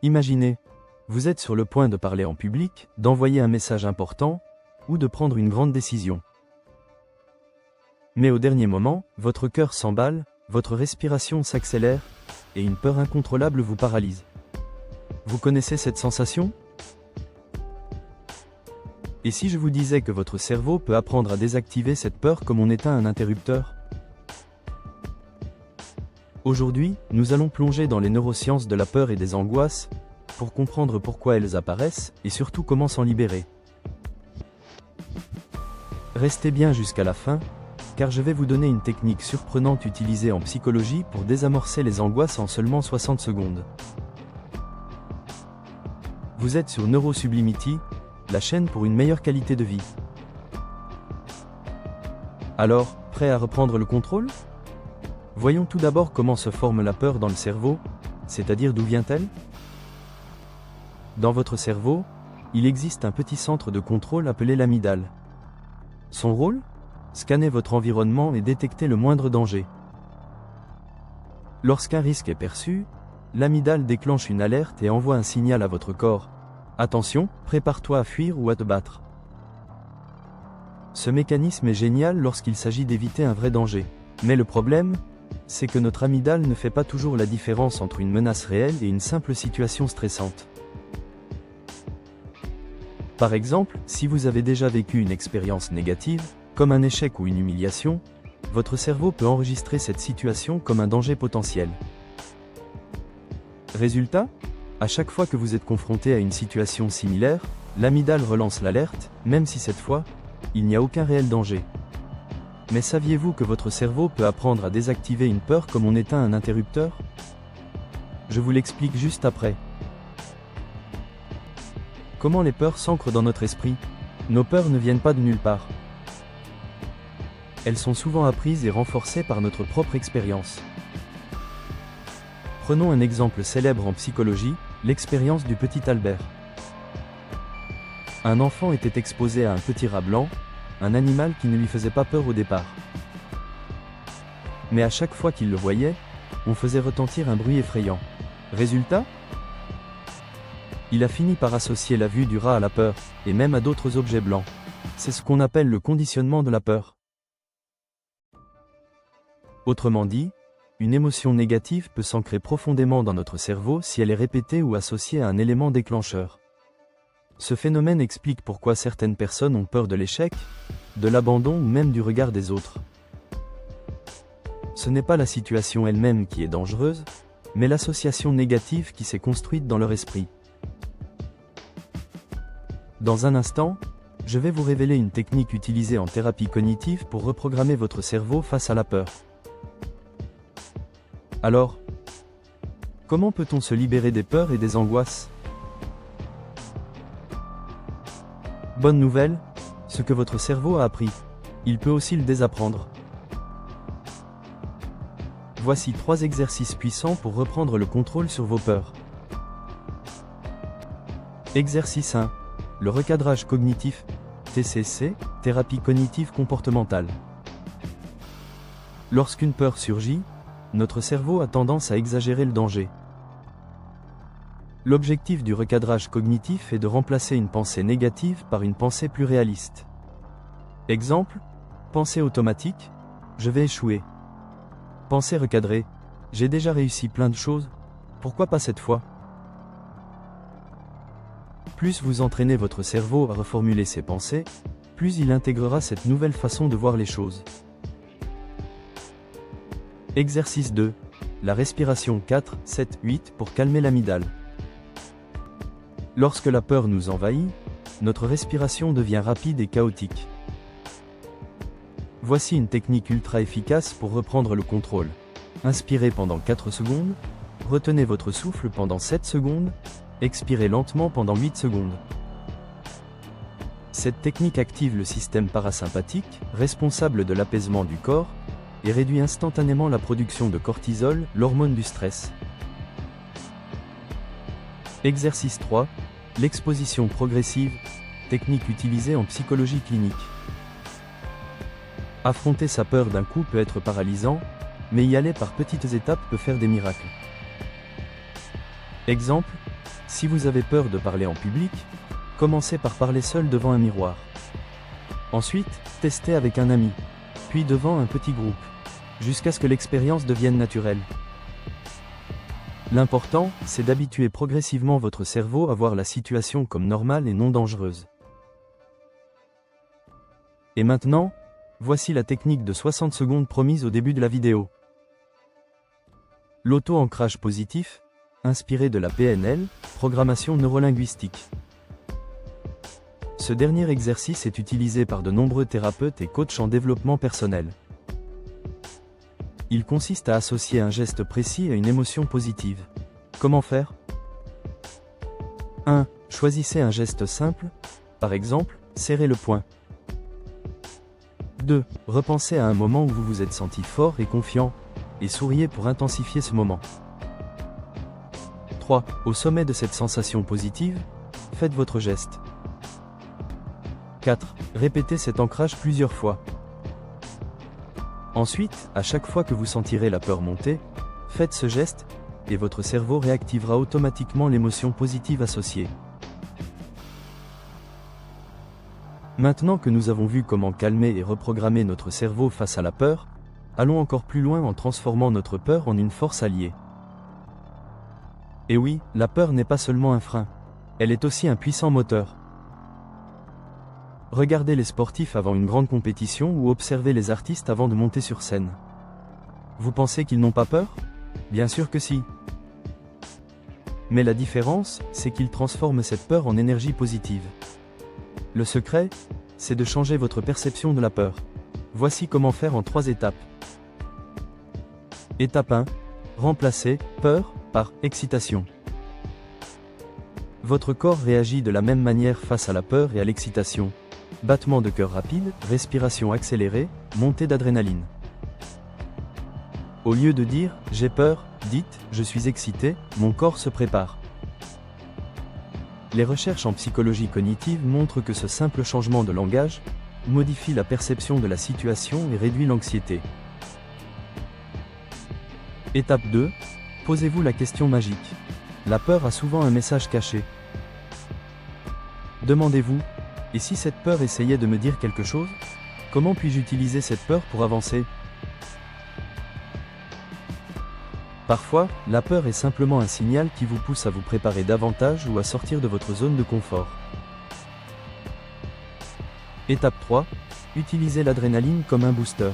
Imaginez, vous êtes sur le point de parler en public, d'envoyer un message important, ou de prendre une grande décision. Mais au dernier moment, votre cœur s'emballe, votre respiration s'accélère, et une peur incontrôlable vous paralyse. Vous connaissez cette sensation ? Et si je vous disais que votre cerveau peut apprendre à désactiver cette peur comme on éteint un interrupteur ? Aujourd'hui, nous allons plonger dans les neurosciences de la peur et des angoisses, pour comprendre pourquoi elles apparaissent, et surtout comment s'en libérer. Restez bien jusqu'à la fin, car je vais vous donner une technique surprenante utilisée en psychologie pour désamorcer les angoisses en seulement 60 secondes. Vous êtes sur Neurosublimity, la chaîne pour une meilleure qualité de vie. Alors, prêt à reprendre le contrôle ? Voyons tout d'abord comment se forme la peur dans le cerveau, c'est-à-dire d'où vient-elle ? Dans votre cerveau, il existe un petit centre de contrôle appelé l'amygdale. Son rôle ? Scanner votre environnement et détecter le moindre danger. Lorsqu'un risque est perçu, l'amygdale déclenche une alerte et envoie un signal à votre corps. Attention, prépare-toi à fuir ou à te battre. Ce mécanisme est génial lorsqu'il s'agit d'éviter un vrai danger. Mais le problème, c'est que notre amygdale ne fait pas toujours la différence entre une menace réelle et une simple situation stressante. Par exemple, si vous avez déjà vécu une expérience négative, comme un échec ou une humiliation, votre cerveau peut enregistrer cette situation comme un danger potentiel. Résultat ? À chaque fois que vous êtes confronté à une situation similaire, l'amygdale relance l'alerte, même si cette fois, il n'y a aucun réel danger. Mais saviez-vous que votre cerveau peut apprendre à désactiver une peur comme on éteint un interrupteur ? Je vous l'explique juste après. Comment les peurs s'ancrent dans notre esprit ? Nos peurs ne viennent pas de nulle part. Elles sont souvent apprises et renforcées par notre propre expérience. Prenons un exemple célèbre en psychologie, l'expérience du petit Albert. Un enfant était exposé à un petit rat blanc, un animal qui ne lui faisait pas peur au départ. Mais à chaque fois qu'il le voyait, on faisait retentir un bruit effrayant. Résultat ? Il a fini par associer la vue du rat à la peur, et même à d'autres objets blancs. C'est ce qu'on appelle le conditionnement de la peur. Autrement dit, une émotion négative peut s'ancrer profondément dans notre cerveau si elle est répétée ou associée à un élément déclencheur. Ce phénomène explique pourquoi certaines personnes ont peur de l'échec, de l'abandon ou même du regard des autres. Ce n'est pas la situation elle-même qui est dangereuse, mais l'association négative qui s'est construite dans leur esprit. Dans un instant, je vais vous révéler une technique utilisée en thérapie cognitive pour reprogrammer votre cerveau face à la peur. Alors, comment peut-on se libérer des peurs et des angoisses ? Bonne nouvelle, ce que votre cerveau a appris, il peut aussi le désapprendre. Voici 3 exercices puissants pour reprendre le contrôle sur vos peurs. Exercice 1. Le recadrage cognitif, TCC, thérapie cognitive comportementale. Lorsqu'une peur surgit, notre cerveau a tendance à exagérer le danger. L'objectif du recadrage cognitif est de remplacer une pensée négative par une pensée plus réaliste. Exemple, pensée automatique, je vais échouer. Pensée recadrée, j'ai déjà réussi plein de choses, pourquoi pas cette fois ? Plus vous entraînez votre cerveau à reformuler ses pensées, plus il intégrera cette nouvelle façon de voir les choses. Exercice 2. La respiration 4, 7, 8 pour calmer l'amygdale. Lorsque la peur nous envahit, notre respiration devient rapide et chaotique. Voici une technique ultra efficace pour reprendre le contrôle. Inspirez pendant 4 secondes, retenez votre souffle pendant 7 secondes, expirez lentement pendant 8 secondes. Cette technique active le système parasympathique, responsable de l'apaisement du corps, et réduit instantanément la production de cortisol, l'hormone du stress. Exercice 3. L'exposition progressive, technique utilisée en psychologie clinique. Affronter sa peur d'un coup peut être paralysant, mais y aller par petites étapes peut faire des miracles. Exemple, Si vous avez peur de parler en public, commencez par parler seul devant un miroir. Ensuite, testez avec un ami, puis devant un petit groupe, jusqu'à ce que l'expérience devienne naturelle. L'important, c'est d'habituer progressivement votre cerveau à voir la situation comme normale et non dangereuse. Et maintenant, voici la technique de 60 secondes promise au début de la vidéo. L'auto-ancrage positif, inspiré de la PNL, programmation neurolinguistique. Ce dernier exercice est utilisé par de nombreux thérapeutes et coachs en développement personnel. Il consiste à associer un geste précis à une émotion positive. Comment faire ? 1. Choisissez un geste simple, par exemple, serrer le poing. 2. Repensez à un moment où vous vous êtes senti fort et confiant, et souriez pour intensifier ce moment. 3. Au sommet de cette sensation positive, faites votre geste. 4. Répétez cet ancrage plusieurs fois. Ensuite, à chaque fois que vous sentirez la peur monter, faites ce geste, et votre cerveau réactivera automatiquement l'émotion positive associée. Maintenant que nous avons vu comment calmer et reprogrammer notre cerveau face à la peur, allons encore plus loin en transformant notre peur en une force alliée. Et oui, la peur n'est pas seulement un frein, elle est aussi un puissant moteur. Regardez les sportifs avant une grande compétition ou observez les artistes avant de monter sur scène. Vous pensez qu'ils n'ont pas peur ? Bien sûr que si. Mais la différence, c'est qu'ils transforment cette peur en énergie positive. Le secret, c'est de changer votre perception de la peur. Voici comment faire en 3 étapes. Étape 1. Remplacez peur par excitation. Votre corps réagit de la même manière face à la peur et à l'excitation. Battement de cœur rapide, respiration accélérée, montée d'adrénaline. Au lieu de dire « j'ai peur », dites « je suis excité, mon corps se prépare ». Les recherches en psychologie cognitive montrent que ce simple changement de langage modifie la perception de la situation et réduit l'anxiété. Étape 2. Posez-vous la question magique. La peur a souvent un message caché. Demandez-vous, et si cette peur essayait de me dire quelque chose ? Comment puis-je utiliser cette peur pour avancer ? Parfois, la peur est simplement un signal qui vous pousse à vous préparer davantage ou à sortir de votre zone de confort. Étape 3. Utilisez l'adrénaline comme un booster.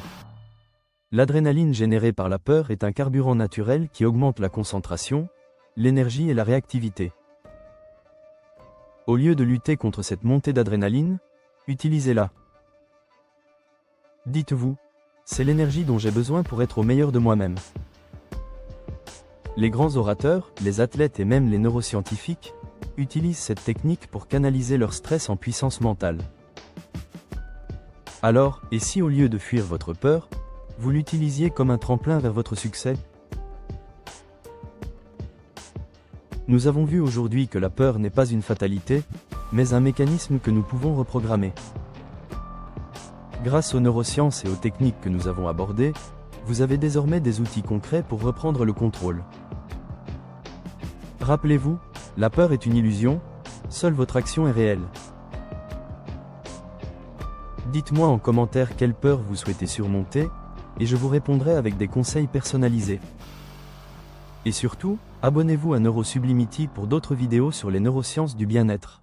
L'adrénaline générée par la peur est un carburant naturel qui augmente la concentration, l'énergie et la réactivité. Au lieu de lutter contre cette montée d'adrénaline, utilisez-la. Dites-vous, c'est l'énergie dont j'ai besoin pour être au meilleur de moi-même. Les grands orateurs, les athlètes et même les neuroscientifiques utilisent cette technique pour canaliser leur stress en puissance mentale. Alors, et si au lieu de fuir votre peur, vous l'utilisiez comme un tremplin vers votre succès ? Nous avons vu aujourd'hui que la peur n'est pas une fatalité, mais un mécanisme que nous pouvons reprogrammer. Grâce aux neurosciences et aux techniques que nous avons abordées, vous avez désormais des outils concrets pour reprendre le contrôle. Rappelez-vous, la peur est une illusion, seule votre action est réelle. Dites-moi en commentaire quelle peur vous souhaitez surmonter, et je vous répondrai avec des conseils personnalisés. Et surtout, abonnez-vous à NeuroSublimity pour d'autres vidéos sur les neurosciences du bien-être.